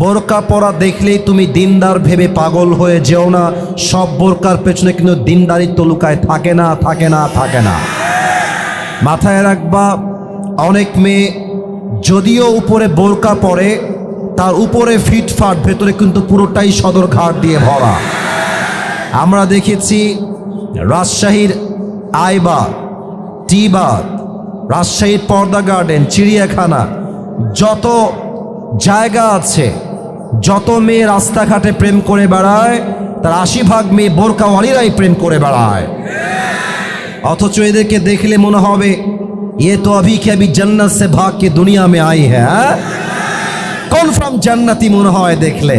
বোরকা পরা দেখলেই তুমি দিনদার ভেবে পাগল হয়ে যেও না। সব বোরকার পেছনে কিন্তু দিনদারিত্ব লুকায় থাকে না, থাকে না, থাকে না। মাথায় রাখবা, অনেক মেয়ে যদিও উপরে বোরকা পরে, তার উপরে ফিটফাট, ভেতরে কিন্তু পুরোটাই সদরঘাট দিয়ে ভরা। আমরা দেখেছি রাজশাহীর আইবাগ, টিবাগ, রাজশাহীর পর্দা গার্ডেন, চিড়িয়াখানা, যত জায়গা আছে, যত মেয়ে রাস্তাঘাটে প্রেম করে বেড়ায়, তার 80% মেয়ে বোরকাওয়ালিরাই প্রেম করে বেড়ায়। অথচ এদেরকে দেখলে মনে হবে ये तो अभी के अभी जन्नत से भाग के दुनिया में आई है। কনফার্ম জান্নাতি মনে হয় দেখলে।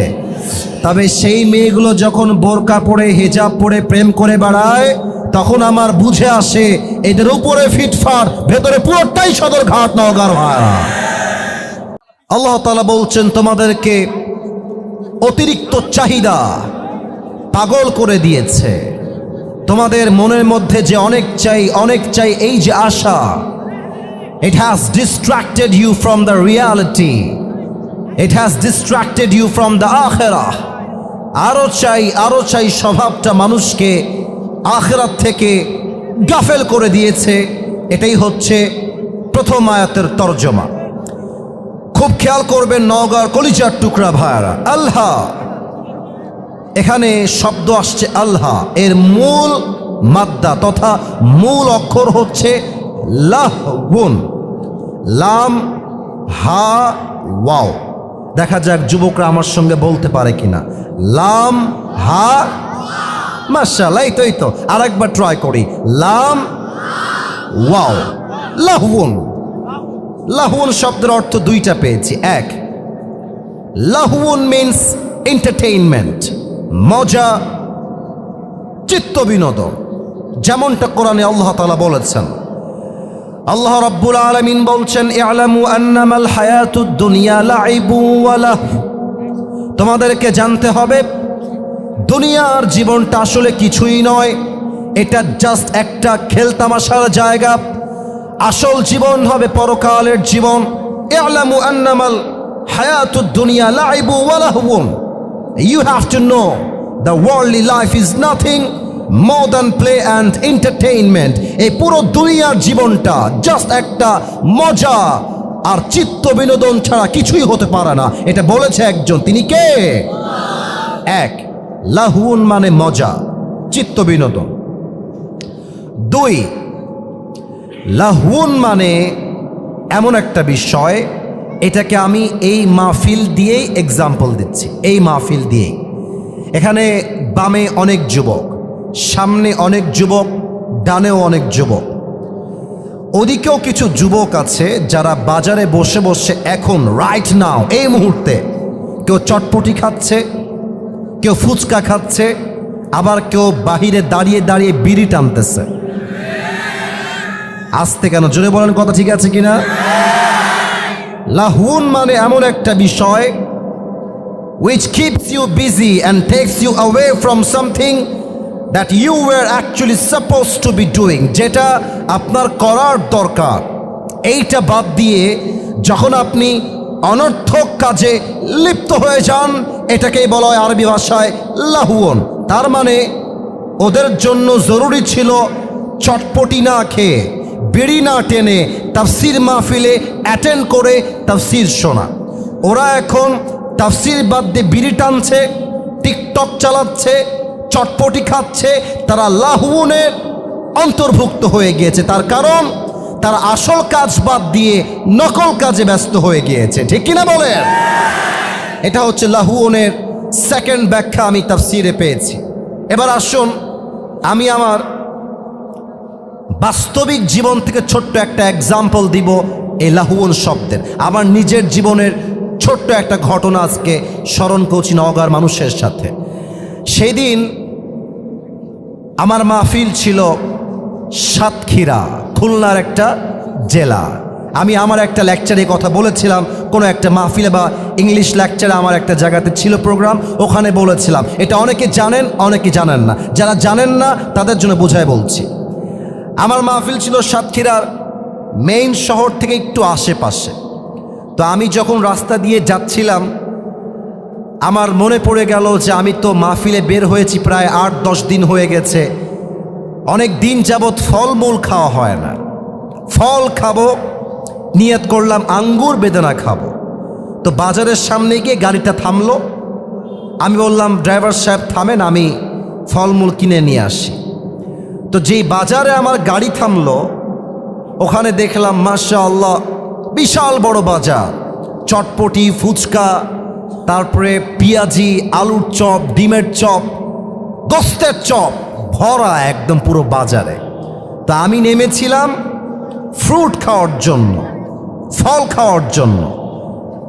তবে সেই মেয়েগুলো যখন বোরকা পরে, হিজাব পরে প্রেম করে বেড়ায়, তখন আমার বুঝে আসে এদের উপরে ফিটফাট, ভেতরে পুরোটাই সদরঘাট নওগাঁর ভাড়া। আল্লাহ তাআলা বলছেন তোমাদেরকে অতিরিক্ত চাহিদা পাগল করে দিয়েছে। তোমাদের মনের মধ্যে যে অনেক চাই, অনেক চাই, এই যে আশা, it has distracted you from the reality, it has distracted you from the akhirah। আরো চাই স্বভাবটা মানুষকে আখিরাত থেকে গাফেল করে দিয়েছে। এটাই হচ্ছে প্রথম আয়াতের তরজমা। খুব খেয়াল করবেন নওগাঁর কলিজার টুকরা ভাইরা, আল্লাহ, এখানে শব্দ আসছে আল্লাহ, এর মূল মাদ্দা তথা মূল অক্ষর হচ্ছে লাহউন, লাম হা ওয়াও। দেখা যাক যুবকরা আমার সঙ্গে বলতে পারে কিনা। লাম হা, মাশাআল্লাহ, এই তো আরেকবার ট্রাই করি। লাম ওয়াও, লাহউন। লাহউন শব্দের অর্থ দুইটা পেয়েছি। এক, লাহউন মিন্স এন্টারটেইনমেন্ট, মজা, চিত্ত বিনোদন, যেমনটা কোরআনে আল্লাহ তাআলা বলেছেন। আল্লাহ রাব্বুল আলামিন বলছেন ইআলামু আন্নামাল হায়াতুদ দুনিয়া লাইবু ওয়া লাহু। তোমাদেরকে জানতে হবে দুনিয়ার জীবনটা আসলে কিছুই নয়, এটা জাস্ট একটা খেলতামাশার জায়গা। আসল জীবন হবে পরকালের জীবন। ইআলামু আন্নামাল হায়াতুদ দুনিয়া লাইবু ওয়া লাহু। You have to know the worldly life is nothing more than play and entertainment। এই পুরো দুনিয়ার জীবনটা জাস্ট একটা মজা আর চিত্ত বিনোদন ছাড়া কিছুই হতে পারে না। এটা বলেছে একজন, তিনি কে? এক, লাহুন মানে মজা, চিত্ত বিনোদন। দুই, লাহুন মানে এমন একটা বিষয়, এটাকে আমি এই মাহফিল দিয়েই এক্সাম্পল দিচ্ছি। এই মাহফিল দিয়েই, এখানে বামে অনেক যুবক, সামনে অনেক যুবক, ডানেও অনেক যুবক, ওদিকেও কিছু যুবক আছে যারা বাজারে বসে বসে এখন রাইট নাও, এই মুহূর্তে কেউ চটপটি খাচ্ছে, কেউ ফুচকা খাচ্ছে, আবার কেউ বাহিরে দাঁড়িয়ে দাঁড়িয়ে বিড়ি টানতেছে। আসতে কেন, জোরে বলেন, কথা ঠিক আছে কিনা? লাহুন মানে এমন একটা বিষয় which keeps you busy and takes you away from something that you were actually supposed to be doing, যেটা আপনার করার দরকার। এইটা বাদ দিয়ে যখন আপনি অনর্থক কাজে লিপ্ত হয়ে যান, এটাকেই বলা হয় আরবি ভাষায় লাহুন। তার মানে ওদের জন্য জরুরি ছিল চটপটি না খেয়ে, বিড়ি না টেনে তাফসির মাহফিলে অ্যাটেন্ড করে তাফসির শোনা। ওরা এখন তাফসির বাদ দিয়ে বিড়ি টানছে, টিকটক চালাচ্ছে, চটপটি খাচ্ছে। তারা লাহুনের অন্তর্ভুক্ত হয়ে গিয়েছে। তার কারণ তারা আসল কাজ বাদ দিয়ে নকল কাজে ব্যস্ত হয়ে গিয়েছে। ঠিক কিনা বলেন? এটা হচ্ছে লাহুনের সেকেন্ড ব্যাখ্যা আমি তাফসিরে পেয়েছি। এবার আসুন আমি আমার বাস্তবিক জীবন থেকে ছোট্ট একটা এক্সাম্পল দিব এই লাহুন শব্দের। আমার নিজের জীবনের ছোট্ট একটা ঘটনা আজকে স্মরণ করছি নওগাঁর মানুষের সাথে। সেই দিন আমার মাহফিল ছিল সাতক্ষীরা, খুলনার একটা জেলা। আমি আমার একটা লেকচারে কথা বলেছিলাম, কোনো একটা মাহফিলে বা ইংলিশ লেকচারে আমার একটা জায়গাতে ছিল প্রোগ্রাম, ওখানে বলেছিলাম। এটা অনেকে জানেন, অনেকে জানেন না। যারা জানেন না তাদের জন্য বোঝায় বলছি। আমার মাহফিল ছিল সাতক্ষীরার মেইন শহর থেকে একটু আশেপাশে। তো আমি যখন রাস্তা দিয়ে যাচ্ছিলাম, আমার মনে পড়ে গেল যে আমি তো মাহফিলে বের হয়েছি প্রায় ৮-১০ দিন হয়ে গেছে, অনেক দিন যাবৎ ফলমূল খাওয়া হয় না। ফল খাবো, নিয়ত করলাম আঙ্গুর বেদানা খাবো। তো বাজারের সামনে গিয়ে গাড়িটা থামলো, আমি বললাম ড্রাইভার সাহেব থামেন, আমি ফলমূল কিনে নিয়ে আসি। তো যেই বাজারে আমার গাড়ি থামলো ওখানে দেখলাম মাশাআল্লাহ বিশাল বড় বাজার, চটপটি, ফুচকা, তারপরে পেঁয়াজি, আলুর চপ, ডিমের চপ, গোস্তের চপ ভরা একদম পুরো বাজারে। তা আমি নেমেছিলাম ফ্রুট খাওয়ার জন্য, ফল খাওয়ার জন্য।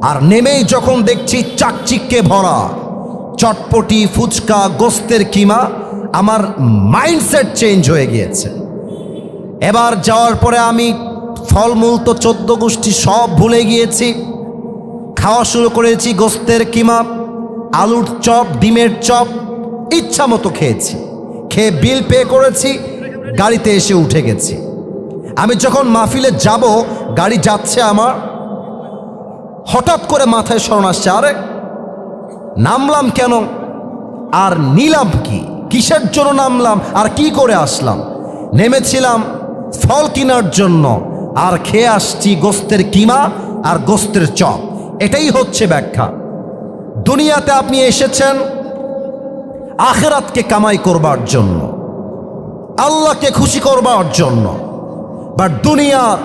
আর নেমেই যখন দেখছি চাকচিক্যে ভরা চটপটি, ফুচকা, গোস্তের কিমা, আমার মাইন্ডসেট চেঞ্জ হয়ে গিয়েছে। এবার যাওয়ার পরে আমি ফলমূল তো 14 গোষ্ঠী সব ভুলে গিয়েছি, খাওয়া শুরু করেছি গোস্তের কিমা, আলুর চপ, ডিমের চপ, ইচ্ছা মতো খেয়েছি। খেয়ে বিল পে করেছি, গাড়িতে এসে উঠে গেছি। আমি যখন মাহফিলে যাব, গাড়ি যাচ্ছে আমার, হঠাৎ করে মাথায় স্মরণ আসছে, আরে নামলাম কেন আর নিলাম কি, কিসের জন্য নামলাম আর কি করে আসলাম? নেমেছিলাম ফল কেনার জন্য আর খেয়ে আসছি গোস্তের কিমা আর গোস্তের চপ। এটাই হচ্ছে ব্যাখ্যা। দুনিয়াতে আপনি এসেছেন আখিরাতকে কামাই করবার জন্য, আল্লাহকে খুশি করবার জন্য। বাট দুনিয়ার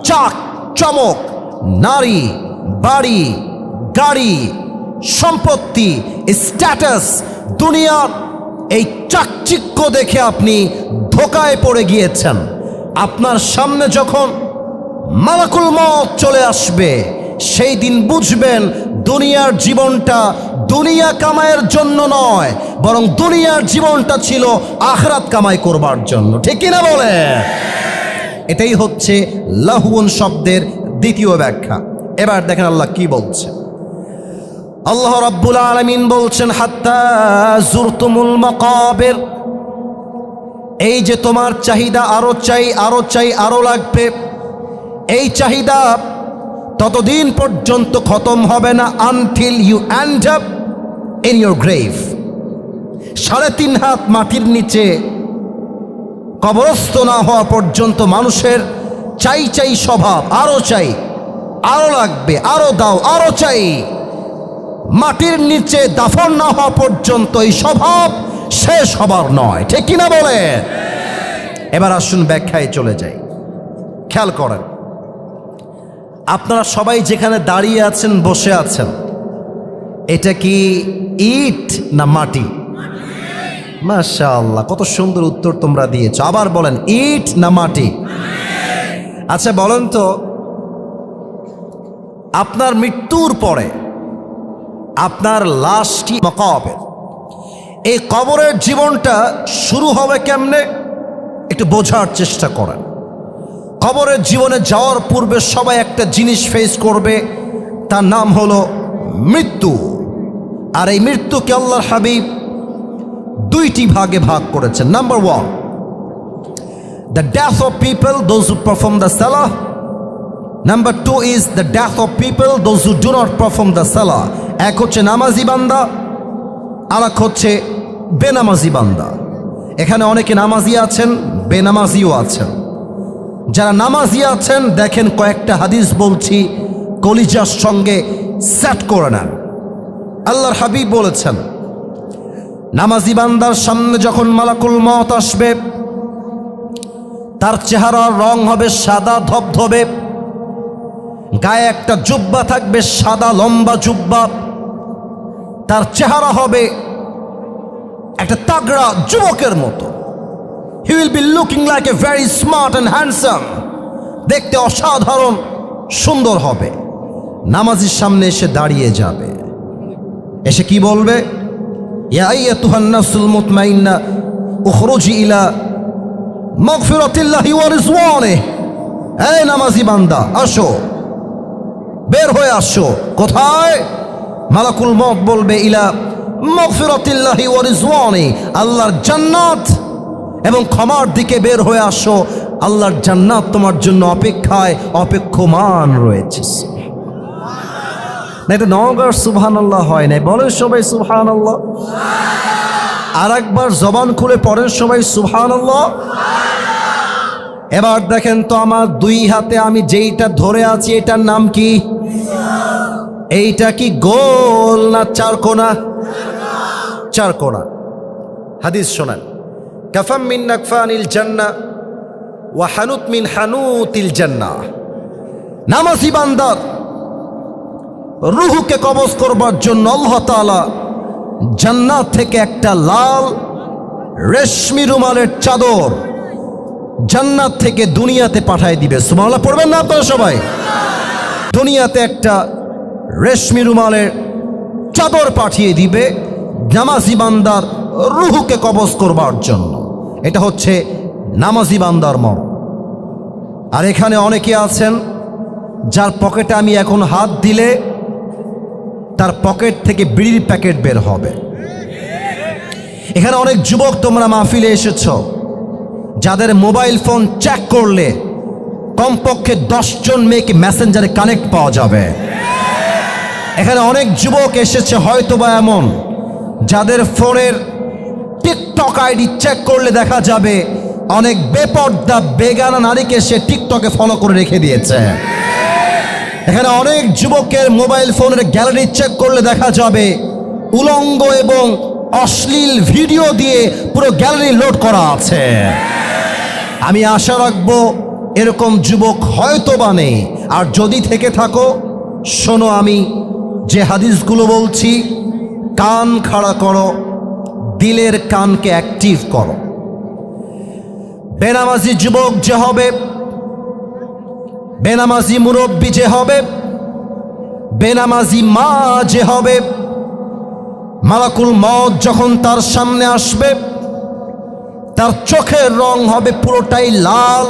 চাক চমক, নারী, বাড়ি, গাড়ি, সম্পত্তি, স্ট্যাটাস, দুনিয়ার এই চাকচিক্য দেখে আপনি ধোকায় পড়ে গিয়েছেন। আপনার সামনে যখন মালাকুল মউত চলে আসবে, সেই দিন বুঝবেন দুনিয়ার জীবনটা দুনিয়া কামাইয়ের জন্য নয়, বরং দুনিয়ার জীবনটা ছিল আখিরাত কামাই করবার জন্য। ঠিক কিনা বলে? এটাই হচ্ছে লাহুন শব্দের দ্বিতীয় ব্যাখ্যা। এবার দেখেন আল্লাহ কি বলছে। আল্লাহ রাব্বুল আলামিন বলছেন, হাত্তা জুরতুমুল মাকাবির, এই যে তোমার চাহিদা আরো চাই, আরো চাই, আরো লাগবে, এই চাহিদা ততদিন পর্যন্ত খতম হবে না until you end up in your grave. 3.5 হাত মাটির নিচে কবরস্থ না হওয়া পর্যন্ত মানুষের চাই চাই স্বভাব, আরো চাই, আরো লাগবে, আরো দাও, আরো চাই। মাটির নিচে দাফন না হওয়া পর্যন্ত এই স্বভাব শেষ হবার নয়। ঠিক কিনা বলে? এবার আসুন ব্যাখ্যায় চলে যাই। খেয়াল করেন, আপনারা সবাই যেখানে দাঁড়িয়ে আছেন, বসে আছেন, এটা কি ইট না মাটি? মাশাআল্লাহ, কত সুন্দর উত্তর তোমরা দিয়েছো। আবার বলেন, ইট না মাটি? আচ্ছা বলেন তো, আপনার মৃত্যুর পরে আপনার লাশটি মাকাবের, এই কবরের জীবনটা শুরু হবে কেমনে একটু বোঝার চেষ্টা করেন। কবরের জীবনে যাওয়ার পূর্বে সবাই একটা জিনিস ফেস করবে, তার নাম হলো মৃত্যু। আর এই মৃত্যুকে আল্লাহর হাবিব 2টি ভাগে ভাগ করেছেন। Number 1, the death of people those who perform the salah. Number 2 is the death of people those who do not perform the salah. এক হচ্ছে নামাজি বান্দা, আর এক হচ্ছে বেনামাজি বান্দা। এখানে অনেকে নামাজি আছেন, বেনামাজিও আছেন। যারা নামাজি আছেন, দেখেন কয়েকটা হাদিস বলছি, কলিজার সঙ্গে সেট করে নেন। আল্লাহর হাবিব বলেছেন, নামাজি বান্দার সামনে যখন মালাকুল মউত আসবে, তার চেহারার রং হবে সাদা ধবধবে, গায়ে একটা জুব্বা থাকবে, সাদা লম্বা জুব্বা। তার চেহারা হবে একটা তাগড়া যুবকের মতো। He will be looking like a very smart and handsome. দেখতে অসাধারণ সুন্দর হবে। নামাজির সামনে এসে দাঁড়িয়ে যাবে, এসে কি বলবে? ইয়া আইয়াতুহান নাফসুল মুতমাইন্না উখরুজি ইলা মাগফিরাতিল্লাহি ওয়া রিজওয়ানিহি। এই নামাজি বান্দা, আসো, বের হয়ে আসো। কোথায়? মালাকুল মউত বলবে, ইলা মাগফিরাতিল্লাহি ওয়া রিজওয়ানিহি, আল্লাহর জান্নাত এবং ক্ষমার দিকে বের হয়ে আসো। আল্লাহর জান্নাত তোমার জন্য অপেক্ষায় অপেক্ষমান রয়েছে। না, এটা নওগাঁর সুবহানাল্লাহ হয় নাই। বলেন সবাই সুবহানাল্লাহ। আর একবার জবান খুলে পড়েন সবাই সুবহানাল্লাহ। এবার দেখেন তো, আমার দুই হাতে আমি যেইটা ধরে আছি এটার নাম কি? এইটা কি গোল না চার কোনা? চার কোনা। হাদিস শোনেন, কাফাম মিন নাকফানিল জান্নাহ ওয়া হানুত মিন হানুতিল জান্নাহ। নামাজি বান্দার রূহকে কবজ করবার জন্য আল্লাহ তাআলা জান্নাত থেকে একটা লাল রেশমি রুমালের চাদর জান্নাত থেকে দুনিয়াতে পাঠায় দিবে। সুবহানাল্লাহ পড়বেন না আপনারা সবাই? দুনিয়াতে একটা রেশমি রুমালের চাদর পাঠিয়ে দিবে নামাজি বান্দার রূহকে কবজ করবার জন্য। এটা হচ্ছে নামাজি বান্দার মরণ। আর এখানে অনেকে আছেন যার পকেটে আমি এখন হাত দিলে তার পকেট থেকে বিড়ির প্যাকেট বের হবে। এখানে অনেক যুবক তোমরা মাহফিলে এসেছ, যাদের মোবাইল ফোন চেক করলে কমপক্ষে 10 জন মেয়েকে মেসেঞ্জারে কানেক্ট পাওয়া যাবে। এখানে অনেক যুবক এসেছে হয়তোবা এমন, যাদের ফোনের টিকটক আইডি চেক করলে দেখা যাবে অনেক বেপর্দা বেগানা নারীকে সে টিকটকে ফলো করে রেখে দিয়েছে। এখানে অনেক যুবকের মোবাইল ফোনের গ্যালারি চেক করলে দেখা যাবে উলঙ্গ এবং অশ্লীল ভিডিও দিয়ে পুরো গ্যালারি লোড করা আছে। আমি আশা রাখবো এরকম যুবক হয়তোবা নেই। আর যদি থেকে থাকো, শোনো আমি যে হাদিসগুলো বলছি, কান খাড়া করো, দিলের কানকে অ্যাক্টিভ করো। বেনামাজি যুবক যে হবে, বেনামাজি মুরব্বী যে হবে, বেনামাজি মা যে হবে, মালাকুল মউত যখন তার সামনে আসবে, তার চোখের রং হবে পুরোটাই লাল,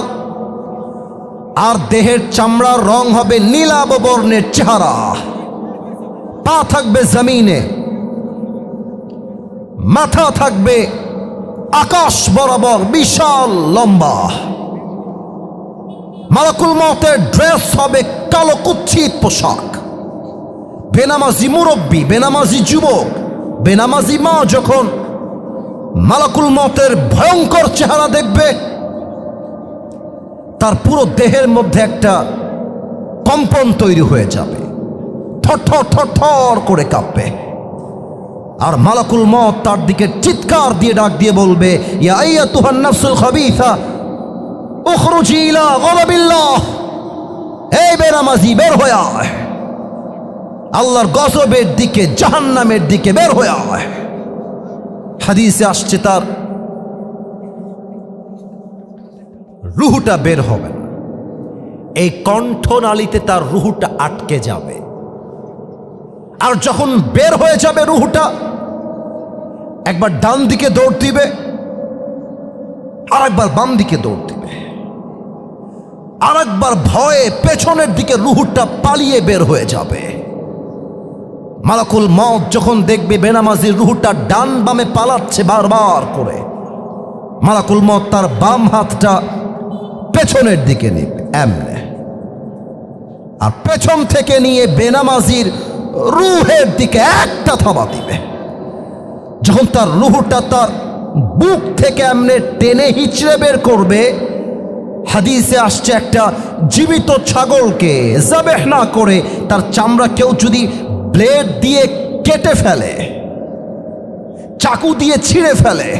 আর দেহের চামড়ার রং হবে নীলাভ বর্ণের চেহারা। পা থাকবে জমিনে, মাথা থাকবে আকাশ বরাবর বিশাল লম্বা। মালাকুল মউতের ড্রেস হবে কালো কুচ্ছিত পোশাক। বেনামাজি মুরব্বী, বেনামাজি যুবক, বেনামাজি মা যখন মালাকুল মউতের ভয়ঙ্কর চেহারা দেখবে, তার পুরো দেহের মধ্যে একটা কম্পন তৈরি হয়ে যাবে, থরথর থরথর করে কাঁপবে। আর মালাকুল মউত তার দিকে চিৎকার দিয়ে ডাক দিয়ে বলবে, ইয়া আইয়াতুহান নাফসুল খাবিসা উখরুজি ইলা গযাবিল্লাহ। এই বেনামাজি বের হয়ে আয়, আল্লাহর গজবের দিকে, জাহান্নামের দিকে বের হয়ে আয়। হাদিসে আসছে তার রুহটা বের হবে না, এই কণ্ঠনালীতে তার রুহটা আটকে যাবে। আর যখন বের হয়ে যাবে রুহটা, একবার ডান দিকে দৌড় দিবে, আর একবার বাম দিকে দৌড় দিবে, আর একবার ভয়ে পেছনের দিকে রুহটা পালিয়ে বের হয়ে যাবে। মালাকুল মউত যখন দেখবে বেনামাজির রুহটা ডান বামে পালাচ্ছে বারবার করে, মালাকুল মউত তার বাম হাতটা পেছনের দিকে নেবে এমনে, আর পেছন থেকে নিয়ে বেনামাজির রুহের দিকে একটা থাবা দিবে। যখন তার রুহটা তার বুক থেকে এমনে টেনে হিচড়ে বের করবে, হাদিসে আসছে একটা জীবিত ছাগলকে যাবেহ না করে তার চামড়া কেউ যদি ব্লেড দিয়ে কেটে ফেলে, চাকু দিয়ে ছিঁড়ে ফেলে,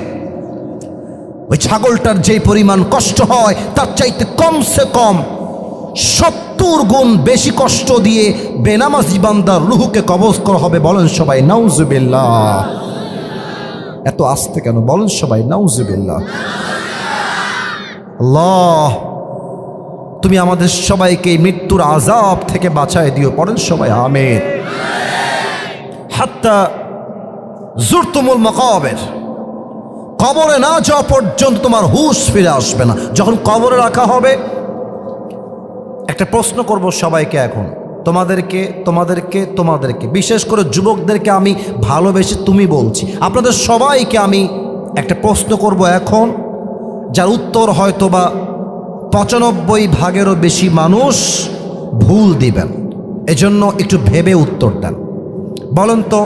ওই ছাগলটার যে পরিমাণ কষ্ট হয় তার চাইতে কমসে কম 70 গুণ বেশি কষ্ট দিয়ে বেনামাজি বান্দার রুহকে কবজ করা হবে। বলেন সবাই নাউজুবিল্লাহ। এত আস্তে কেন? বলেন সবাই নাউজুবিল্লাহ। আল্লাহ, তুমি আমাদের সবাইকে মৃত্যুর আযাব থেকে বাঁচায় দিও। পড়েন সবাই আমিন। হাত্তা জুরতুমুল মাকাবির, কবরে না যাওয়া পর্যন্ত তোমার হুঁশ ফিরে আসবে না। যখন কবরে রাখা হবে, একটা প্রশ্ন করব সবাইকে এখন, তোমাদেরকে বিশেষ করে যুবকদেরকে আমি ভালোবেসে তুমি বলছি, আপনাদের সবাইকে আমি একটা প্রশ্ন করব এখন, যার উত্তর হয়তোবা 95 ভাগেরও বেশি মানুষ ভুল দিবেন। এজন্য একটু ভেবে উত্তর দেন। বলেন তো,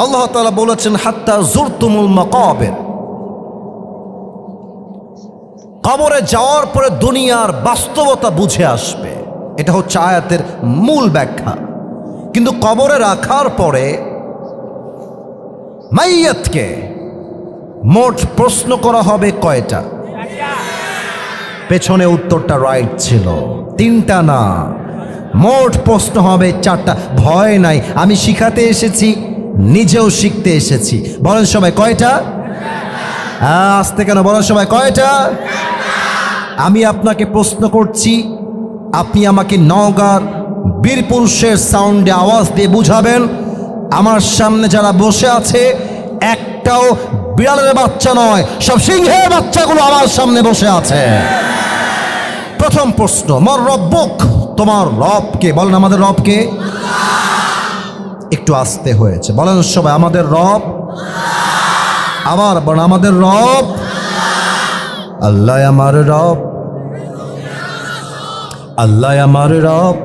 আল্লাহ তাআলা বলেছেন হাত্তা জুরতুমুল মাকাবির, কবরে যাওয়ার পরে দুনিয়ার বাস্তবতা বুঝে আসবে। এটা হচ্ছে আয়াতের মূল ব্যাখ্যা। কিন্তু কবরে রাখার পরে মাইয়াতকে মোট প্রশ্ন করা হবে কয়টা? পেছনে উত্তরটা রাইট ছিল, 3টা না, মোট প্রশ্ন হবে 4টা। ভয় নাই, আমি শিখাতে এসেছি, নিজেও শিখতে এসেছি। বলেন সবাই কয়টা? আসতে কেন বলেন সবাই কয়টা? আমি আপনাকে প্রশ্ন করছি, আপনি আমাকে নওগাঁর বীরপুরুষের সাউন্ডে আওয়াজ দিয়ে বুঝাবেন। আমার সামনে যারা বসে আছে একটাও বিড়ালের বাচ্চা নয়, সব সিংহের বাচ্চাগুলো আমার সামনে বসে আছে। প্রথম প্রশ্ন, মর রব্বুক, তোমার রবকে। বলেন আমাদের রবকে। একটু আসতে হয়েছে, বলেন সবাই আমাদের রব। আবার বলেন আমাদের রব। আল্লাহ আমার রব, আল্লাহ আমার রব।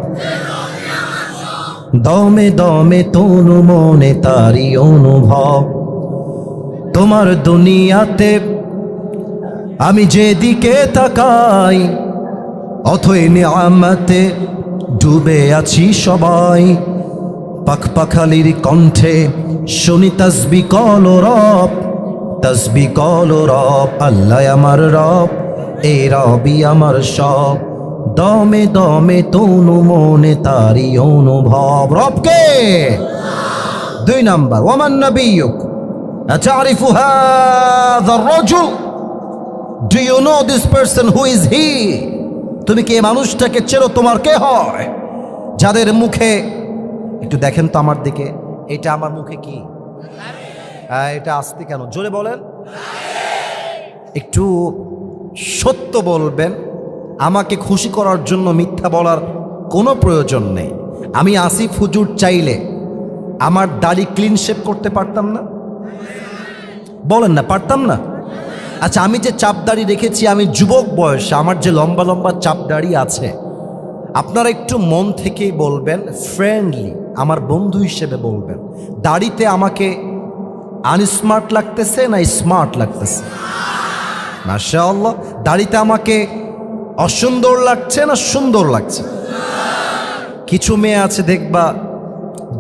দমে দমে তনু মনে তারি অনুভব। তোমার দুনিয়াতে আমি যেদিকে তাকাই, অথই নিয়ামতে ডুবে আছি সবাই। পাখপাখালির কণ্ঠে শুনি তাসবিহ কল রব, তাসবিহ কল রব। আল্লাহ আমার রব, এই রবই আমার সব। দমে দমে তনু মনে তারি অনুভব। রবকে। 2 নাম্বার, ওয়ামান নাবিয়ুক আতারিফু হাযা আর-রাজুল, do you know this person, who is he? তুমি কি এই মানুষটাকে চেনো? তোমার কে হয়? যাদের মুখে, একটু দেখেন তো আমার দিকে, এটা আমার মুখে কি? এটা আসতে কেন? জোরে বলেন। একটু সত্য বলবেন, আমাকে খুশি করার জন্য মিথ্যা বলার কোনো প্রয়োজন নেই। আমি আসিফ হুজুর চাইলে আমার দাড়ি ক্লিন শেভ করতে পারতাম না? বলেন না, পারতাম না? আচ্ছা, আমি যে চাপ দাড়ি রেখেছি, আমি যুবক বয়সে আমার যে লম্বা লম্বা চাপ দাড়ি আছে, আপনারা একটু মন থেকেই বলবেন, ফ্রেন্ডলি আমার বন্ধু হিসেবে বলবেন, দাড়িতে আমাকে আনস্মার্ট লাগতেছে না স্মার্ট লাগতেছে? মাশাআল্লাহ। দাড়িতে আমাকে অসুন্দর লাগছে না সুন্দর লাগছে? কিছু মেয়ে আছে দেখবা,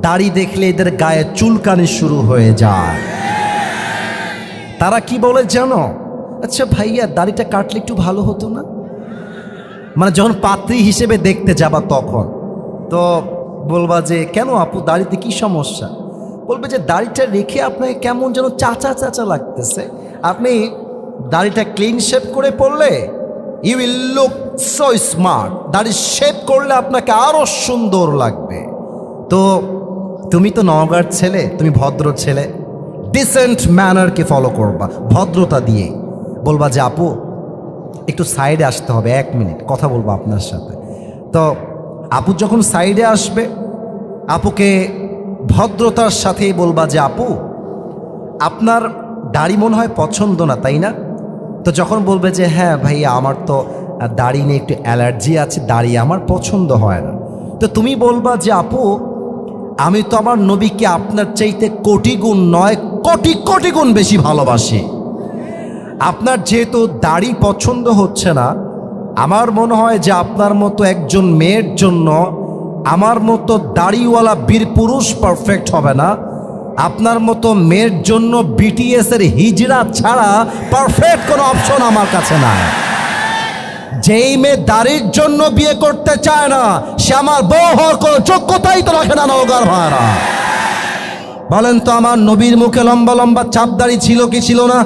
দাড়ি দেখলে এদের গায়ে চুলকানি শুরু হয়ে যায়। তারা কি বলে জানো? আচ্ছা ভাইয়া, দাড়িটা কাটলে একটু ভালো হতো না? মানে যখন পাত্রী হিসেবে দেখতে যাবা তখন তো বলবা যে কেন আপু, দাড়িতে কি সমস্যা? বলবে যে দাড়িটা রেখে আপনাকে কেমন যেন চাচা চাচা লাগতেছে, আপনি দাড়িটা ক্লিন শেভ করে পড়লে you will look so smart, দাড়ি শেভ করলে আপনাকে আরো সুন্দর লাগবে। তো তুমি তো নওগাঁর ছেলে, তুমি ভদ্র ছেলে, ডিসেন্ট ম্যানারকে ফলো করবা, ভদ্রতা দিয়ে বলবা যে আপু একটু সাইডে আসতে হবে, 1 মিনিট কথা বলবো আপনার সাথে। তো আপু যখন সাইডে আসবে, আপুকে ভদ্রতার সাথেই বলবা যে আপু আপনার দাড়ি মনে হয় পছন্দ না, তাই না? তো যখন বলবে যে হ্যাঁ ভাইয়া, আমার তো দাড়ি নিয়ে একটু অ্যালার্জি আছে, দাড়ি আমার পছন্দ হয় না, তো তুমি বলবা যে আপু আমি তো আমার নবীকে আপনার চাইতে কোটি গুণ নয়, কোটি কোটি গুণ বেশি ভালোবাসি। আপনার যেহেতু দাড়ি পছন্দ হচ্ছে না, আমার মনে হয় যে আপনার মতো একজন মেয়ের জন্য আমার মতো দাড়িওয়ালা বীর পুরুষ পারফেক্ট হবে না। আপনার মতো মেয়ের জন্য বিটিএস এর হিজড়া ছাড়া পারফেক্ট কোনো অপশন আমার কাছে নাই। যেই মেয়ে দাড়ির জন্য বিয়ে করতে চায় না, সে আমার বউ হওয়ার কোনো যোগ্যতাই তো রাখে না। নওগাঁর ভাইরা বলেন তো, আমার নবীর মুখে লম্বা লম্বা চাপ দাড়ি ছিল কি ছিল না?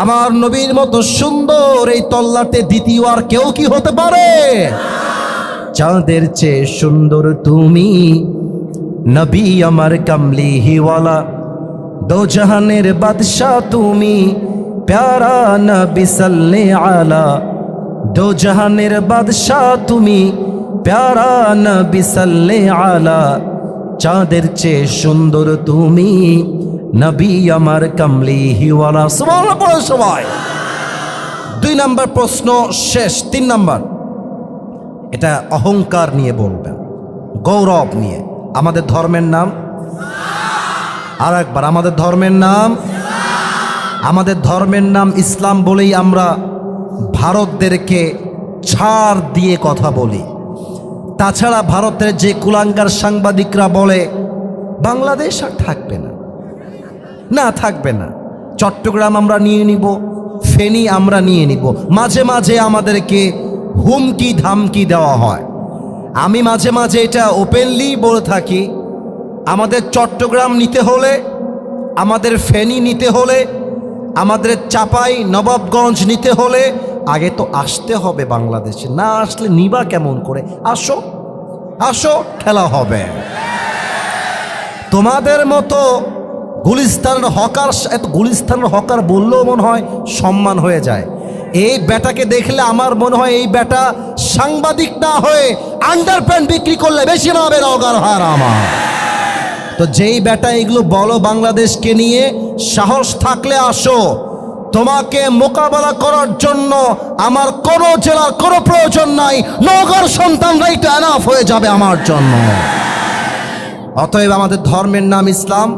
আমার নবীর মতো সুন্দর এই তল্লাটে দ্বিতীয় আর কেউ কি হতে পারে? চাঁদের চেয়ে সুন্দর তুমি, নবী আমার কামলি হিওয়ালা, দো জাহানের বাদশাহ তুমি, প্যারা নবী সাল্লে আলা, দো জাহানের বাদশাহ তুমি, প্যারা নবী সাল্লে আলা, চাঁদের চেয়ে সুন্দর তুমি, নবী আমার কামলি হিওয়ালা। সুবহানাল্লাহ সবাই। 2 নাম্বার প্রশ্ন শেষ। 3 নাম্বার, এটা অহংকার নিয়ে বলবেন। গৌরব নিয়ে। আমাদের ধর্মের নাম, আর একবার, আমাদের ধর্মের নাম, আমাদের ধর্মের নাম ইসলাম বলেই আমরা ভারতদেরকে ছাড় দিয়ে কথা বলি। তাছাড়া ভারতের যে কুলাঙ্গার সাংবাদিকরা বলে বাংলাদেশ আর থাকবে না, না থাকবে না, চট্টগ্রাম আমরা নিয়ে নিব, ফেনী আমরা নিয়ে নিব, মাঝে মাঝে আমাদেরকে হুমকি ধামকি দেওয়া হয়। আমি মাঝে মাঝে এটা ওপেনলি বলে থাকি, আমাদের চট্টগ্রাম নিতে হলে, আমাদের ফেনী নিতে হলে, আমাদের চাপাই নবাবগঞ্জ নিতে হলে আগে তো আসতে হবে বাংলাদেশে। না আসলে নিবা কেমন করে? আসো, আসো, খেলা হবে। তোমাদের মতো গুলিস্তানের হকার, এত গুলিস্তানের হকার বললেও মনে হয় সম্মান হয়ে যায়। এই বেটাকে দেখলে আমার মনে হয় এই বেটা সাংবাদিক না হয়ে আন্ডারপ্যান্ট বিক্রি করলে বেশি না হবে রগার হার আমার। তো যেই বেটা এগুলো বলো বাংলাদেশকে নিয়ে, সাহস থাকলে আসো। তোমাকে মোকাবেলা করার জন্য আমার কোনো জেলার কোনো প্রয়োজন নাই, নগর সন্তানরাই তো এনাফ হয়ে যাবে আমার জন্য। অতএব আমাদের ধর্মের নাম ইসলাম,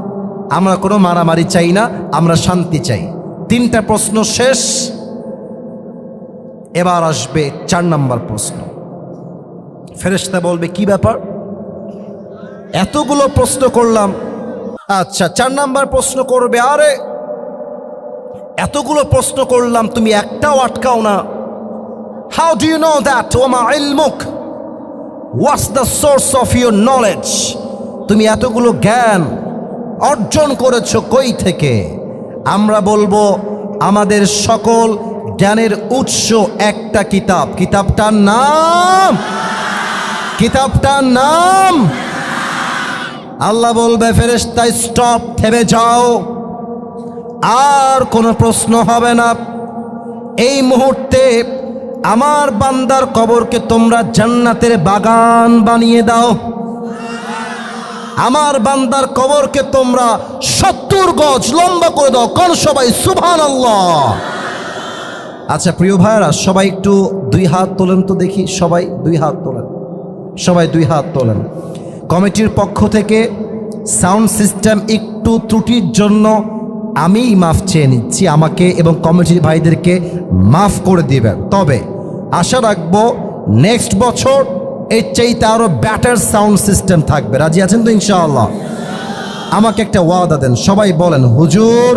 আমরা কোনো মারামারি চাই না, আমরা শান্তি চাই। 3টা প্রশ্ন শেষ, এবার আসবে 4 নম্বর প্রশ্ন। ফেরেশতা বলবে কি ব্যাপার, এতগুলো প্রশ্ন করলাম? আচ্ছা, 4 নম্বর প্রশ্ন করবে, আরে এতগুলো প্রশ্ন করলাম তুমি একটাও আটকাও না। How do you know that? ওমা ইলমুক, what's the source of your knowledge? তুমি এতগুলো জ্ঞান অর্জন করেছো কই থেকে? আমরা বলবো আমাদের সকল জ্ঞানের উৎস একটা কিতাব। কিতাবটার নাম, কিতাবটার নাম আল্লাহ বলবে ফেরেশতা স্টপ, থেমে যাও, আর কোনো প্রশ্ন হবে না। এই মুহূর্তে আমার বান্দার কবরকে তোমরা জান্নাতের বাগান বানিয়ে দাও। আমার বান্দার কবরকে তোমরা 70 গজ লম্বা করে দাও। কোন সবাই সুবহানাল্লাহ। আচ্ছা প্রিয় ভাইরা, সবাই একটু 2 হাত তোলেন তো দেখি, সবাই 2 হাত তোলেন, সবাই 2 হাত তোলেন। কমিটির পক্ষ থেকে সাউন্ড সিস্টেম একটু ত্রুটির জন্য আমি মাফ চেয়ে নিচ্ছি, আমাকে এবং কমিটির ভাইদেরকে মাফ করে দিবেন। তবে আশা রাখবো নেক্সট বছর এর চাইতে আরো বেটার সাউন্ড সিস্টেম থাকবে। রাজি আছেন তো ইনশাআল্লাহ? আমাকে একটা ওয়াদা দেন, সবাই বলেন হুজুর।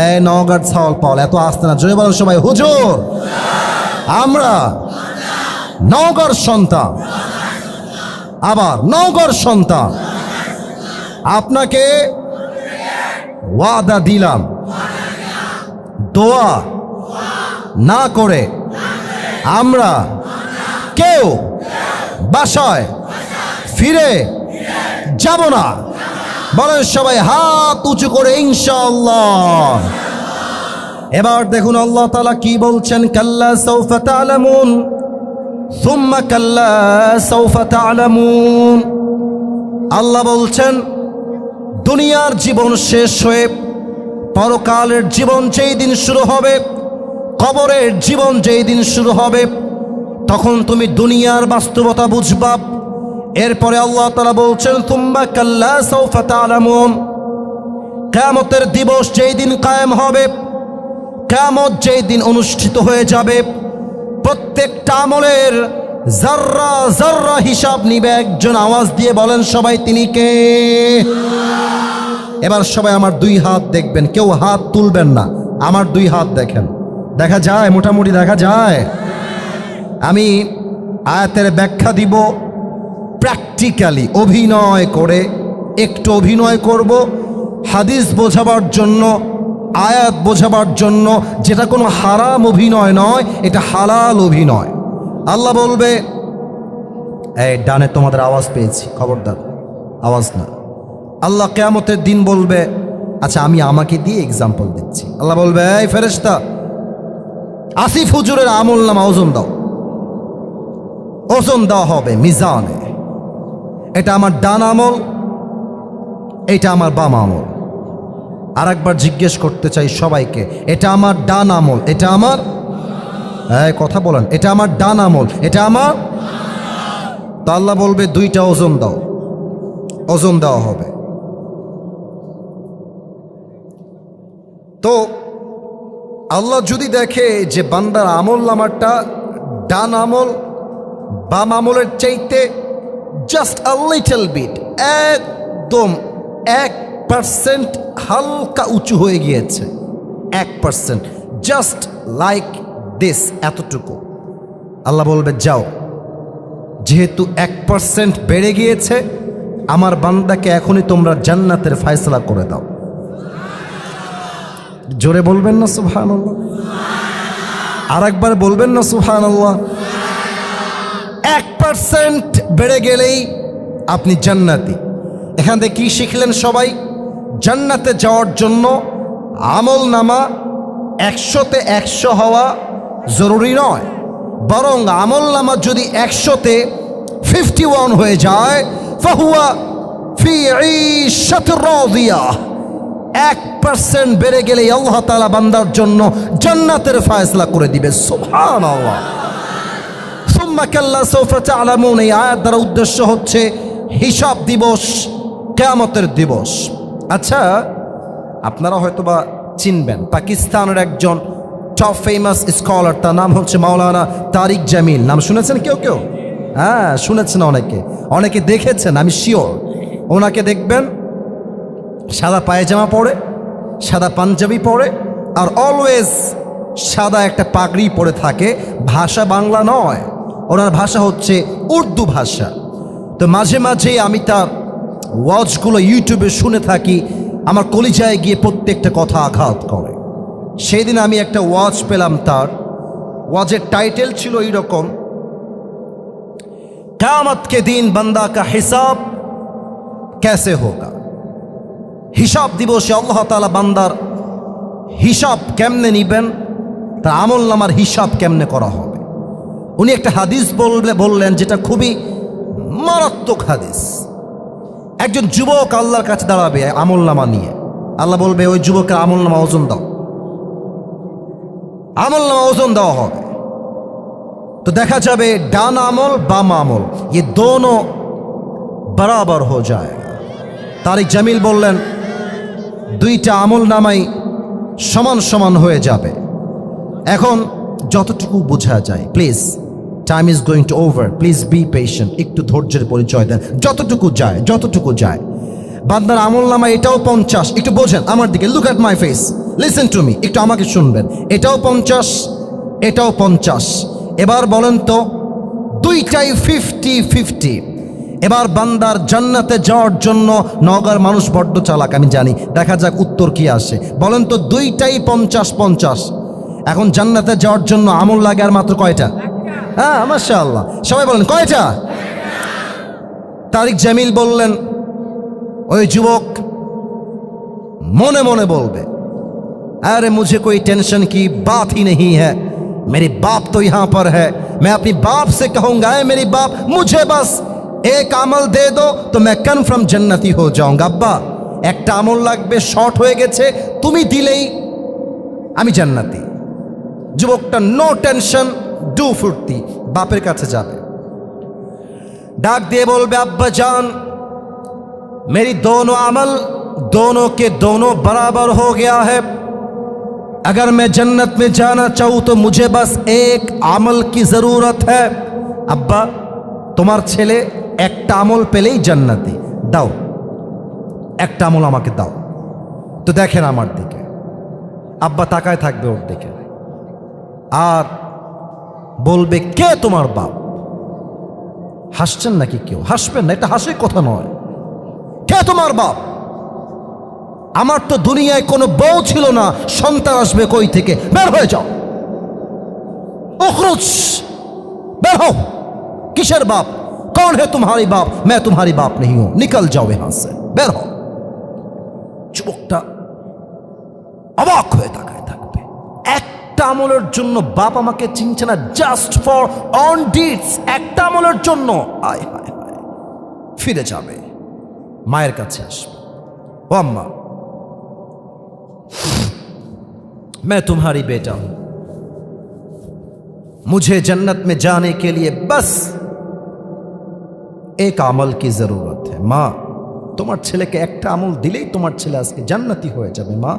এই নওগাঁর ছাওয়াল পাওয়াল, এত আসতে না, জয় বলেন সবাই হুজুর। আমরা নওগাঁর সন্তান, আবার নওগাঁর সন্তান, আপনাকে ওয়াদা দিলাম, দোয়া না করে আমরা কেউ বাসায় ফিরে যাব না। বলেন সবাই হাত উঁচু করে ইনশাআল্লাহ। এবার দেখুন আল্লাহ তাআলা কি বলছেন, কাল্লা সাউফা তা'লামুন সুম্মা কাল্লা সাউফা তা'লামুন। আল্লাহ বলছেন দুনিয়ার জীবন শেষ হয়ে পরকালের জীবন যেই দিন শুরু হবে, কবরের জীবন যেই দিন শুরু হবে, তখন তুমি দুনিয়ার বাস্তবতা বুঝবা। এরপরে আল্লাহ তাআলা বলছেন তুম্মা কাল্লা সাউফা তা'লামুন। কিয়ামতের দিবস যেই দিন কায়েম হবে, কিয়ামত যেই দিন অনুষ্ঠিত হয়ে যাবে, প্রত্যেকটা আমলের যাররা যাররা হিসাব নিবে একজন। আওয়াজ দিয়ে বলেন সবাই তিনি কে? এবার সবাই আমার 2 হাত দেখবেন, কেউ হাত তুলবেন না, আমার 2 হাত দেখেন। দেখা যায়, মোটামুটি দেখা যায়। আমি আয়াতের ব্যাখ্যা দিব প্র্যাকটিক্যালি, অভিনয় করে, একটু অভিনয় করব হাদিস বোঝাবার জন্য, আয়াত বোঝাবার জন্য, যেটা কোনো হারাম অভিনয় নয়, এটা হালাল অভিনয়। আল্লাহ বলবে, এই ডানে তোমাদের আওয়াজ পেয়েছি, খবরদার আওয়াজ না। আল্লাহ কিয়ামতের দিন বলবে, আচ্ছা আমি আমাকে দিয়ে এক্সাম্পল দিচ্ছি। আল্লাহ বলবে, এই ফেরেশতা, আসিফ হুজুরের আমল নামা ওজন দাও। ওজন দেওয়া হবে মিজানে। এটা আমার ডান আমল, এটা আমার বাম আমল। আর একবার জিজ্ঞেস করতে চাই সবাইকে, এটা আমার ডান আমল, এটা আমার, কথা বলেন, এটা আমার ডান আমল, এটা আমার। তো আল্লাহ বলবে 2টা ওজন দাও, ওজন দেওয়া হবে। তো আল্লাহ যদি দেখে যে বান্দার আমল নামাটা ডান আমল বাম আমলের চাইতে জাস্ট আ লিটল বিট, একদম 1% হালকা উঁচু হয়ে গিয়েছে, 1%, জাস্ট লাইক দিস, এতটুকু, আল্লাহ বলবে যাও, যেহেতু 1% বেড়ে গিয়েছে, আমার বান্দাকে এখনই তোমরা জান্নাতের ফয়সালা করে দাও। জোরে বলবেন না সুবহানাল্লাহ? আরেকবার বলবেন না সুবহানাল্লাহ? 1% বেড়ে গেলেই আপনি জান্নাতি। এখান থেকে কি শিখলেন সবাই? জান্নাতে যাওয়ার জন্য আমল নামা 100তে 100 হওয়া জরুরি নয়, বরং আমল নামা যদি 100তে 51 হয়ে যায়, ফাহুয়া ফি ঈশাতির রাদিয়াহ, 1% বেড়ে গেলেই আল্লাহ তাআলা বান্দার জন্য জান্নাতের ফয়সালা করে দিবে। সুবহানাল্লাহ। সুম্মা কাল্লা সাউফা তা'লামুন, এই আয়াত দ্বারা উদ্দেশ্য হচ্ছে হিসাব দিবস, কিয়ামতের দিবস। আচ্ছা, আপনারা হয়তোবা চিনবেন, পাকিস্তানের একজন টপ ফেমাস স্কলার, তার নাম হচ্ছে মাওলানা তারিক জামিল। নাম শুনেছেন কেউ কেউ? হ্যাঁ, শুনেছেন অনেকে, অনেকে দেখেছেন, আমি শিওর। ওনাকে দেখবেন সাদা পায়জামা পরে, সাদা পাঞ্জাবি পরে, আর অলওয়েজ সাদা একটা পাগড়ি পরে থাকে। ভাষা বাংলা নয়, ওনার ভাষা হচ্ছে উর্দু ভাষা। তো মাঝে মাঝে আমি তার ওয়াজগুলো ইউটিউবে শুনে থাকি, আমার কলিজায় গিয়ে প্রত্যেকটা কথা আঘাত করে। সেই দিন আমি একটা ওয়াজ পেলাম, তার ওয়াজের টাইটেল ছিল এইরকম, কিয়ামত के दिन बंदा का हिसाब कैसे होगा। হিসাব দিবসে আল্লাহ তাআলা বান্দার হিসাব কেমনে নিবেন, তার আমল নামার হিসাব কেমনে করা হবে। উনি একটা হাদিস বললেন যেটা খুবই মারাত্মক হাদিস। একজন যুবক আল্লাহর কাছে দাঁড়াবে আমল নামা নিয়ে, আল্লাহ বলবে ওই যুবকের আমল নামা ওজন দাও, আমল নামা ওজন দেওয়া হবে। তো দেখা যাবে ডান আমল বাম আমল ये दोनों बराबर हो जाएगा। তারিক জামিল বললেন 2টা আমল নামাই সমান সমান হয়ে যাবে। এখন যতটুকু বোঝা যায়, please, time is going to over, please be patient, একটু ধৈর্যের পরিচয় দেন। যতটুকু যায় বান্দার আমল নামা এটাও 50, একটু বোঝেন আমার দিকে, look at my face, listen to me, একটু আমাকে শুনবেন। এটাও 50, এটাও 50। এবার বলেন তো, 2টাই 50-50। এবার বান্দার জান্নাতে যাওয়ার জন্য নওগাঁর মানুষ বড্ড চালাক, আমি জানি, দেখা যাক উত্তর কি আসে। বলেন তো, 2টাই 50-50। এখন জান্নাতে যাওয়ার জন্য আমল লাগে আর মাত্র কয়টা? হ্যাঁ, মাশাআল্লাহ, সবাই বলেন কয়টা? তারিক জামিল বললেন, ওই যুবক মনে মনে বলবে, अरे मुझे कोई टेंशन की बात ही नहीं है, मेरे बाप तो यहाँ पर है, मैं अपनी बाप से कहूँगा, मेरी बाप मुझे बस एक আমল दे दो तो मैं कन्फर्म जन्नती हो जाऊंगा। আব্বা, একটা আমল লাগবে, শর্ট হয়ে গেছে, তুমি দিলেই আমি জান্নাতি। যুবকটা নো টেনশন, ডু ফুর্তি, বাপের কাছে যাবে, ডাক দিয়ে বলবে, আব্বা জান, मेरी दोनों अमल दोनों के दोनों बराबर हो गया है, अगर मैं जन्नत में जाना चाहूँ तो मुझे बस एक আমল की ज़रूरत है। अब्बा, তোমার ছেলে একটা আমল পেলেই জান্নাতি, দাও, একটা আমল আমাকে দাও। তো দেখেন আমার দিকে, আব্বা তাকায় থাকবে ওর দিকে আর বলবে, কে তোমার বাপ? হাসছেন নাকি কেউ? হাসবেন না, এটা হাসির কথা নয়। কে তোমার বাপ? আমার তো দুনিয়ায় কোনো বউ ছিল না, সন্তান আসবে কই থেকে? বের হয়ে যাও, উখরুজ, বের হও। কিসের বাপ? कौन है तुम्हारी बाप? मैं तुम्हारी बाप नहीं हूं, निकल जाओ यहां से, বের হও। যুবকটা অবাক হয়ে তাকায় থাকবে, একটা আমলের জন্য বাপ আমাকে চিনছে না, জাস্ট ফর অন ডিডস, একটা আমলের জন্য। আয় হায় হায়, ফিরে যাবে, মায়ের কাছে আসবে, ও আম্মা, मैं तुम्हारी बेटा हूं, मुझे जन्नत में जाने के लिए बस एक अमल की जरूरत है। माँ तुम्हार छेले के एक अमल दिले तुम्हार छेले आज के जन्नती हो जाए। माँ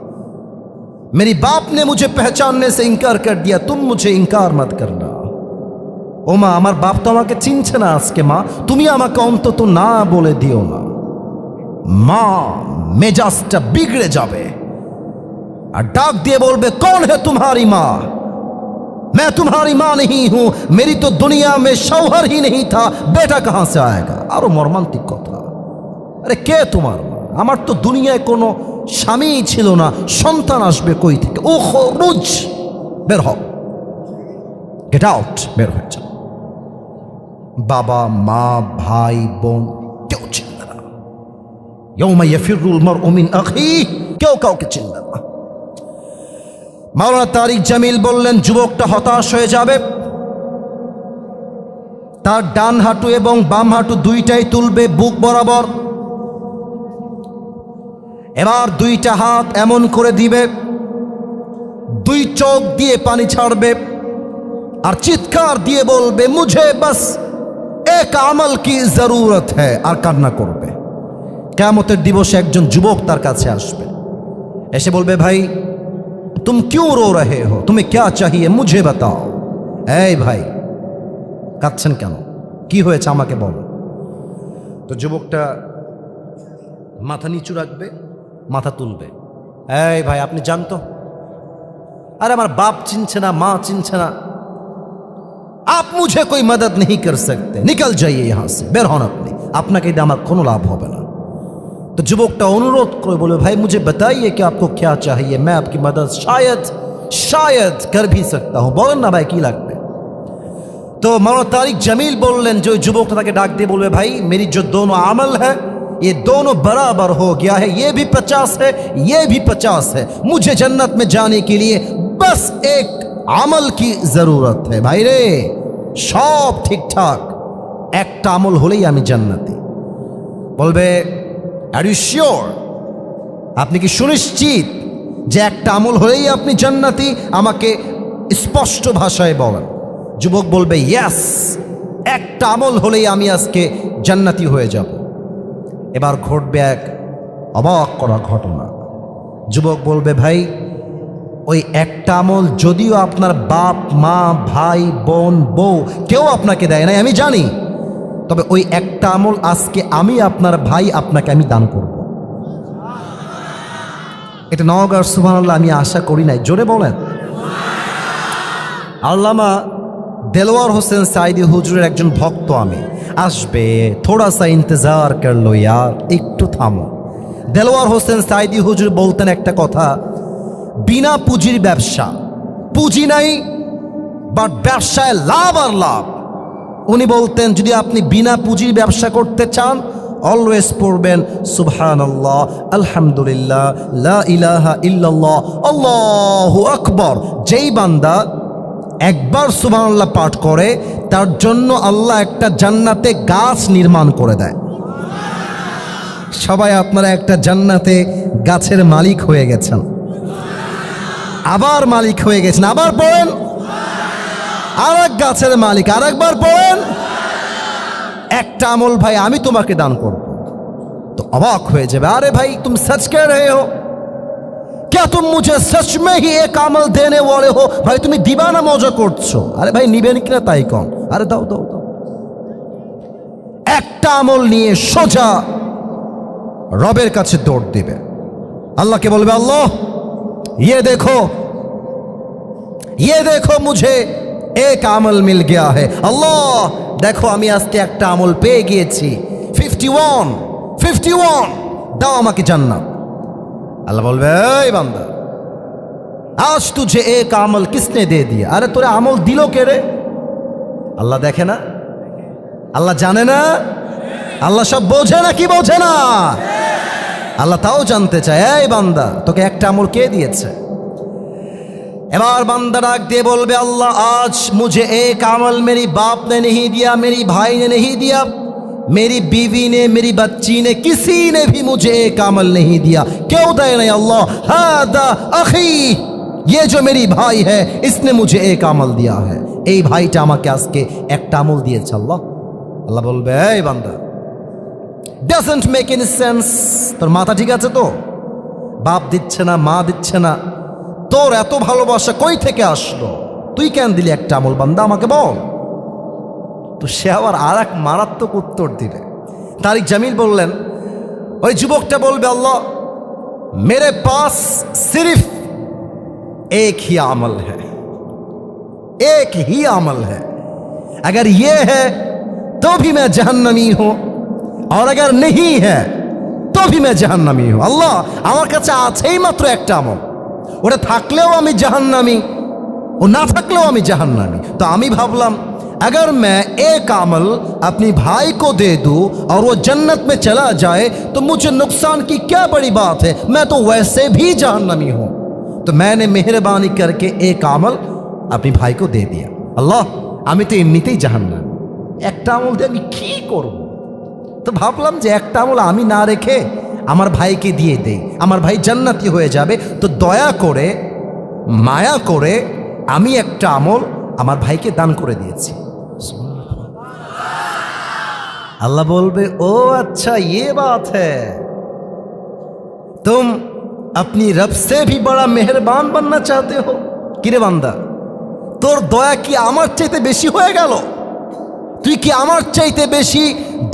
मेरी बाप ने मुझे पहचानने से इनकार कर दिया, तुम मुझे इनकार मत करना। ओ মা আমার বাপ তো আমাকে চিনছে না আজকে, মা তুমি আমাকে অন্তত না বলে দিও না। মা মেজাজটা बिगड़े যাবে और डाक दिए बोलबे कौन है तुम्हारी माँ? मैं तुम्हारी माँ नहीं हूं, मेरी तो दुनिया में शौहर ही नहीं था, बेटा कहां से आएगा। आरो मर्मांतिक कथा। अरे के तुम्हार माँ? আমার তো দুনিয়ায় কোনো স্বামী ছিল না, সন্তান আসবে কই থেকে? ও খরুজ, বের হও, গেট আউট, বের হয়ে যাও। বাবা মা ভাই বোন কেউ চিনবে না। ইয়াউমা ইয়াফিরুল মারউ মিন আখি, কেউ কাউকে চিনবে না। মাওলানা তারিক জামিল বললেন যুবকটা হতাশ হয়ে যাবে, তার ডান হাঁটু এবং বাম হাঁটু দুইটাই তুলবে বুক বরাবর, এবার দুইটা হাত এমন করে দিবে, দুই চোখ দিয়ে পানি ছাড়বে আর চিৎকার দিয়ে বলবে মুঝে বাস এক আমল কি জরুরত है, আর কান্না করবে। কিয়ামতের দিবসে একজন যুবক তার কাছে আসবে, এসে বলবে ভাই तुम क्यों रो रहे हो, तुम्हें क्या चाहिए मुझे बताओ। এই ভাই কাঁদছেন কেন, কি হয়েছে আমাকে বলো। তো যুবকটা মাথা নিচু রাখবে, মাথা তুলবে, এই ভাই আপনি জানতো, अरे আমার বাপ চিনছে না, মা চিনছে না, आप मुझे कोई मदद नहीं कर सकते, निकल जाइए यहां से, বের হন আপনি, আপনাকে দিয়ে আমার কোনো লাভ হবে না। तो যুবকটা অনুরোধ করে বলে ভাই मुझे बताइए कि आपको क्या चाहिए, मैं आपकी मदद शायद कर भी सकता हूं, বলেন না ভাই কি লাগবে। तो मौलाना तारिक जमील बोलें जो युवक ताके डाक दे बोले भाई मेरी जो दोनों अमल है ये दोनों बराबर हो गया है, ये भी 50 है ये भी 50 है, मुझे जन्नत में जाने के लिए बस एक अमल की जरूरत है। भाई रे सब ठीक ठाक, एक अमल होलेई आमी जन्नती। बोलबे आर यू श्योर, আপনি কি সুনিশ্চিত যে একটা আমল হলেই আপনি জান্নাতি? আমাকে স্পষ্ট ভাষায় বলেন। যুবক বলবে ইয়েস, একটা আমল হলেই আমি আজকে জান্নাতি হয়ে যাব। এবার ঘটবে এক অবাক করা ঘটনা। যুবক বলবে ভাই ওই একটা আমল যদিও আপনার বাপ মা ভাই বোন বউ কেউ আপনাকে দেয় নাই আমি জানি, তবে ওই একটা আমল আজকে আমি আপনার ভাই আপনাকে আমি দান করব। এটা নওগাঁর সুবহানাল্লাহ আমি আশা করি নাই, জোরে বলেন। আল্লামা দেলোয়ার হোসেন সাইদি হুজুরের একজন ভক্ত আমি, আসবে, থোড়া সা ইন্তজার করলো ইয়ার, একটু থামো। দেলোয়ার হোসেন সাইদি হুজুর বলতেন একটা কথা, বিনা পুঁজির ব্যবসা, পুঁজি নাই বাট ব্যবসায় লাভ আর লাভ। উনি বলতেন যদি আপনি বিনা পুঁজির ব্যবসা করতে চান অলওয়েজ পড়বেন সুবহানাল্লাহ আলহামদুলিল্লাহ লা ইলাহা ইল্লাল্লাহ আল্লাহু আকবার। যেই বান্দা একবার সুবহানাল্লাহ পাঠ করে তার জন্য আল্লাহ একটা জান্নাতে গাছ নির্মাণ করে দেয়। সবাই আপনারা একটা জান্নাতে গাছের মালিক হয়ে গেছেন, আবার মালিক হয়ে গেছেন, আবার পড়েন আর এক গাছের মালিক, আরেকবার পড়েন একটা আমল ভাই আমি তোমাকে দান করব। তো অবাক হয়ে যাবে, আরে ভাই तुम सच कह रहे हो क्या, तुम मुझे सच में ही एक আমল देने वाले हो? ভাই তুমি দিবা না মজা করছো? আরে ভাই নিবেন কিনা তাই কোন, আরে দাও দাও দাও। একটা আমল নিয়ে সোজা রবের কাছে দৌড় দিবে, আল্লাহকে বলবে আল্লাহ ये देखो मुझे एक আমল मिल गया है, আল্লাহ দেখো আমি আজকে একটা আমল পেয়ে গিয়েছি, 51 দাও আমাকে জান্নাত। আল্লাহ বলবে এই বান্দা আজ তুঝে এক আমল কিসনে দে দিয়া, আরে তোরে আমল দিল কে রে? আল্লাহ দেখে না, আল্লাহ জানে না, আল্লাহ সব বোঝে না কি বোঝে না? আল্লাহ তাও জানতে চায় এই বান্দা তোকে একটা আমল কে দিয়েছে। এবার বান্দা ডাক দিয়ে বলবে अल्लाह आज मुझे एक अमल मेरी बाप ने नहीं दिया, मेरी भाई ने नहीं दिया, मेरी बीवी ने, मेरी बच्ची ने, किसी ने भी मुझे एक अमल नहीं दिया, क्यों दे नहीं अल्लाह, हादा अखी, ये जो मेरी भाई है इसने मुझे एक अमल दिया है, এই ভাইটা আমাকে আজকে একটা আমল দিয়েছে। আল্লাহ আল্লাহ বলবে এই বান্দা ডাজন্ট মেক এনি সেন্স। তোর মাথা ঠিক আছে তো? বাপ দিচ্ছে না, মা দিচ্ছে না, তোর এত ভালোবাসা কই থেকে আসলো? তুই কেন দিলি একটা আমল? বান্দা আমাকে বল। তো সে আবার আর এক মারাত্মক উত্তর দিলে। তারিক জামিল বললেন, ওই যুবকটা বলবে, আল্লাহ मेरे पास सिर्फ एक ही अमल है, एक ही अमल है, अगर ये है तो भी मैं जहन्नमी हूं और अगर नहीं है तो भी मैं जहन्नमी हूं। আল্লাহ আমার কাছে আছেই মাত্র একটা আমল, ওটা থাকলেও আমি জাহান্নামী, ও না থাকলেও আমি জাহান্নামী। তো আমি ভাবলাম अगर मैं एक अमल अपनी भाई को दे दूं और वो जन्नत में चला जाए तो मुझे नुकसान की क्या बड़ी बात है, मैं तो वैसे भी जहन्नमी हूं। तो मैंने मेहरबानी करके एक अमल अपनी भाई को दे दिया। अल्लाह আমি তো এমনিতেই জাহান্নামী, একটা আমল দিয়ে আমি কি করব? তো ভাবলাম যে একটা আমল আমি না রেখে আমার ভাইকে দিয়ে দেই, আমার ভাই জান্নাতি হয়ে যাবে। তো দয়া করে, মায়া করে আমি একটা আমল আমার ভাইকে দান করে দিয়েছি। अल्लाह बोलबे, ओ अच्छा ये बात है, तुम अपनी रब से भी बड़ा मेहरबान बनना चाहते हो। किरे बांदा, তোর দয়া কি আমার চাইতে বেশি হয়ে গেল? তুই কি আমার চাইতে বেশি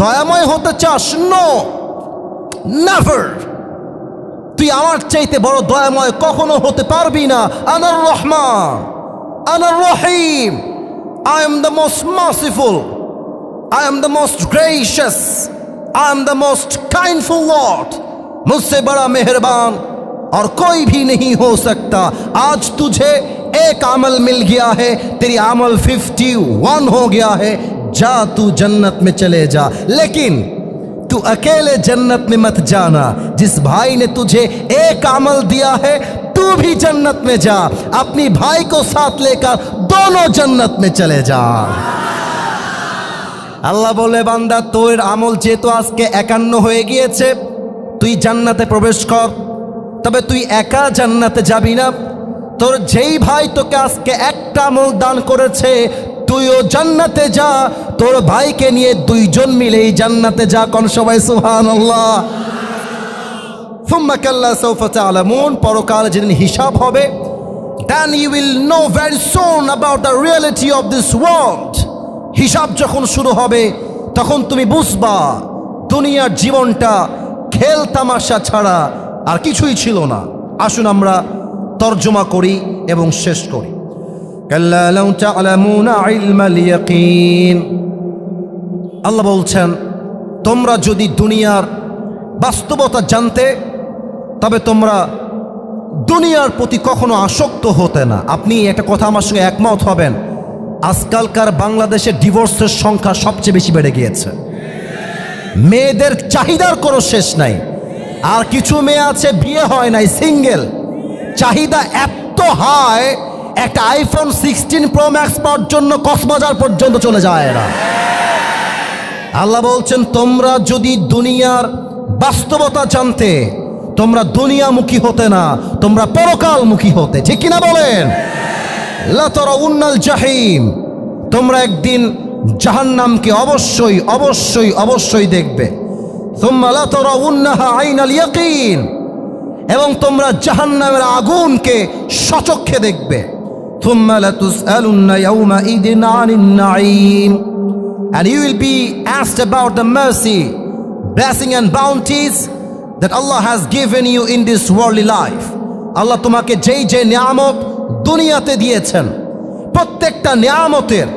দয়াময় হতে চাস? No, never. তুই আমার চাইতে বড় দয়াময় কখনো হতে পারবি না। আনার রহমান, আনার রহিম, I am the most merciful, I am the most gracious, I am the most kindful Lord, मुझसे बड़ा मेहरबान और कोई भी नहीं हो सकता। आज तुझे एक अमल मिल गया है, तेरी अमल 51 हो गया है, जा तू जन्नत में चले जा। लेकिन तू अकेले जन्नत में मत जाना, जिस भाई ने तुझे एक अमल दिया है तू भी जन्नत में जा, अपनी भाई को साथ लेकर दोनों जन्नत में चले जा। আল্লাহ বলে, বান্দা তোর আমল যেহেতু আজকে 51 হয়ে গিয়েছে, তুই জান্নাতে প্রবেশ কর। তবে তুই একা জান্নাতে যাবি না, তোর যেই ভাই তোকে আজকে একটা আমল দান করেছে তুইও জান্নাতে যা, তোর ভাইকে নিয়ে দুইজন মিলেই জান্নাতে যা। কোন সবাই সুবহানাল্লাহ। সুম্মা কাল্লা সাউফা তা'লামুন, পরকালে যেদিন হিসাব হবে, then you will know very soon about the reality of this world। হিসাব যখন শুরু হবে তখন তুমি বুঝবা দুনিয়ার জীবনটা খেল তামাশা ছাড়া আর কিছুই ছিল না। আসুন আমরা তরজমা করি এবং শেষ করি। কাল্লা লাউ তা'লামুনা ইলমাল ইয়াকিন, আল্লাহ বলছেন, তোমরা যদি দুনিয়ার বাস্তবতা জানতে তবে তোমরা দুনিয়ার প্রতি কখনো আসক্ত হতে না। আপনি একটা কথা আমার সঙ্গে একমত হবেন, আজকালকার বাংলাদেশে ডিভোর্সের সংখ্যা সবচেয়ে বেশি বেড়ে গিয়েছে। মেয়েদের চাহিদার কোনো শেষ নাই। আর কিছু মেয়ে আছে বিয়ে হয় নাই, সিঙ্গেল, চাহিদা এত হাই, একটা আইফোন 16 প্রো ম্যাক্স পাওয়ার জন্য কক্সবাজার পর্যন্ত চলে যায় এরা। আল্লাহ বলছেন, তোমরা যদি দুনিয়ার বাস্তবতা জানতে তোমরা দুনিয়ামুখী হতে না, তোমরা পরকালমুখী হতে। ঠিক কিনা বলেন? লা তারাউন্নাল জাহিম, তোমরা একদিন জাহান্নামকে অবশ্যই অবশ্যই অবশ্যই দেখবে। সুম্মা লা তারাউন্নাহা আইনাল ইয়াকিন, এবং তোমরা জাহান্নামের আগুনকে সচক্ষে দেখবে। সুম্মা লাতুসআলুন্না ইয়াউমাইদিন আনিন Naim, and you will be asked about the mercy, blessing and bounties that Allah has given you in this worldly life। আল্লাহ তোমাকে যেই যে নিয়ামত দুনিয়াতে দিয়েছেন, প্রত্যেকটা নিয়ামতের